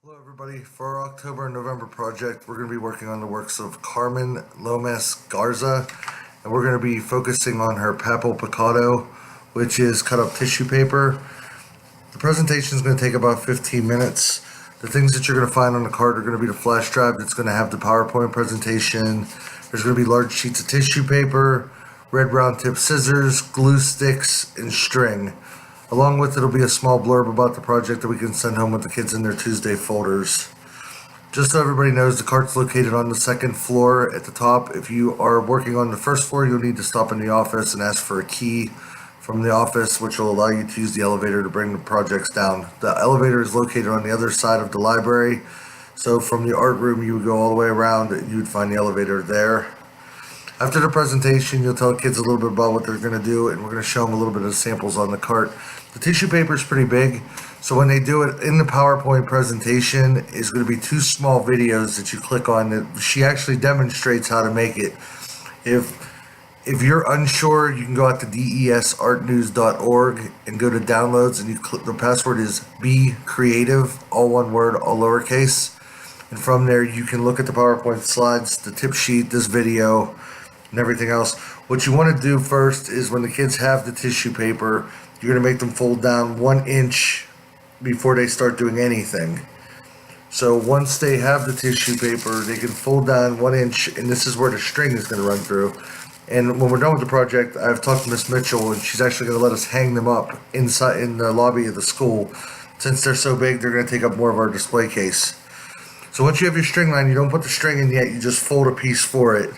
Hello everybody. For our October and November project, we're going to be working on the works of Carmen Lomas Garza, and we're going to be focusing on her papel picado, which is cut up tissue paper. The presentation is going to take about 15 minutes. The things that you're going to find on the card are going to be the flash drive that's going to have the PowerPoint presentation. There's going to be large sheets of tissue paper, red round tip scissors, glue sticks, and string. Along with it will be a small blurb about the project that we can send home with the kids in their Tuesday folders. Just so everybody knows, the cart's located on the second floor at the top. If you are working on the first floor, you'll need to stop in the office and ask for a key from the office, which will allow you to use the elevator to bring the projects down. The elevator is located on the other side of the library. So from the art room, you would go all the way around and you would find the elevator there. After the presentation, you'll tell kids a little bit about what they're going to do, and we're going to show them a little bit of samples on the cart. The tissue paper is pretty big, so when they do it in the PowerPoint presentation, is going to be two small videos that you click on that she actually demonstrates how to make it. If you're unsure, you can go out to desartnews.org and go to downloads, and you click, the password is Be Creative, all one word, all lowercase. And from there, you can look at the PowerPoint slides, the tip sheet, this video, and everything else. What you want to do first is when the kids have the tissue paper, you're going to make them fold down 1 inch before they start doing anything. So once they have the tissue paper, they can fold down 1 inch, and this is where the string is going to run through. And when we're done with the project, I've talked to Miss Mitchell, and she's actually going to let us hang them up inside in the lobby of the school. Since they're so big, they're going to take up more of our display case. So once you have your string line, you don't put the string in yet, you just fold a piece for it.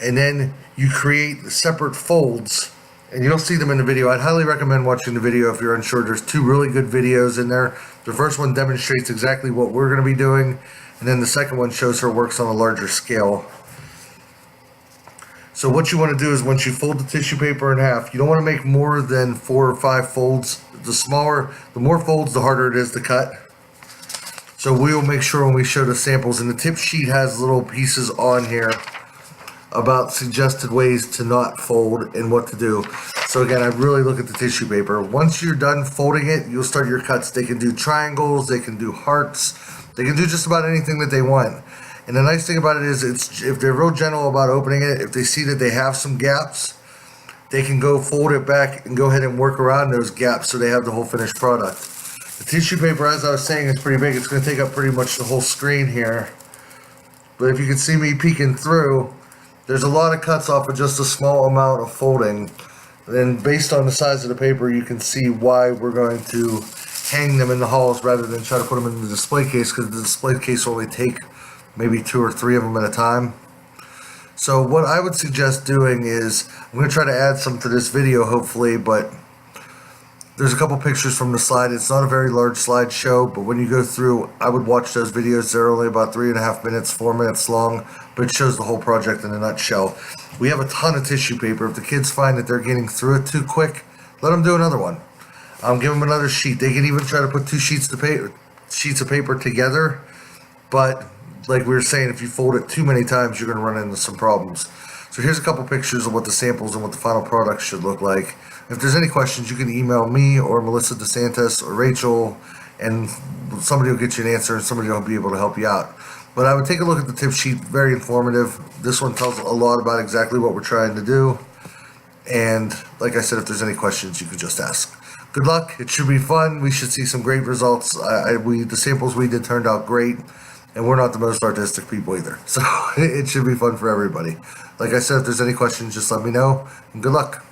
And then you create separate folds, and you'll see them in the video. I'd highly recommend watching the video if you're unsure. There's two really good videos in there. The first one demonstrates exactly what we're going to be doing, and then the second one shows her works on a larger scale. So what you want to do is once you fold the tissue paper in half, you don't want to make more than 4 or 5 folds. The more folds, the harder it is to cut. So we will make sure when we show the samples, and the tip sheet has little pieces on here about suggested ways to not fold and what to do. So again, I really look at the tissue paper. Once you're done folding it, you'll start your cuts. They can do triangles, they can do hearts, they can do just about anything that they want. And the nice thing about it is, if they're real gentle about opening it, if they see that they have some gaps, they can go fold it back and go ahead and work around those gaps so they have the whole finished product. The tissue paper, as I was saying, is pretty big. It's going to take up pretty much the whole screen here. But if you can see me peeking through, there's a lot of cuts off of just a small amount of folding. And based on the size of the paper, you can see why we're going to hang them in the halls rather than try to put them in the display case, because the display case will only take maybe 2 or 3 of them at a time. So what I would suggest doing is, I'm going to try to add some to this video hopefully, but there's a couple pictures from the slide. It's not a very large slideshow, but when you go through, I would watch those videos. They're only about 3.5 minutes, 4 minutes long, but it shows the whole project in a nutshell. We have a ton of tissue paper. If the kids find that they're getting through it too quick, let them do another one. Give them another sheet. They can even try to put 2 sheets of paper together, but like we were saying, if you fold it too many times, you're going to run into some problems. So here's a couple pictures of what the samples and what the final product should look like. If there's any questions, you can email me or Melissa DeSantis or Rachel, and somebody will get you an answer and somebody will be able to help you out. But I would take a look at the tip sheet, very informative. This one tells a lot about exactly what we're trying to do. And like I said, if there's any questions, you can just ask. Good luck. It should be fun. We should see some great results. The samples we did turned out great. And we're not the most artistic people either. So it should be fun for everybody. Like I said, if there's any questions, just let me know. And good luck.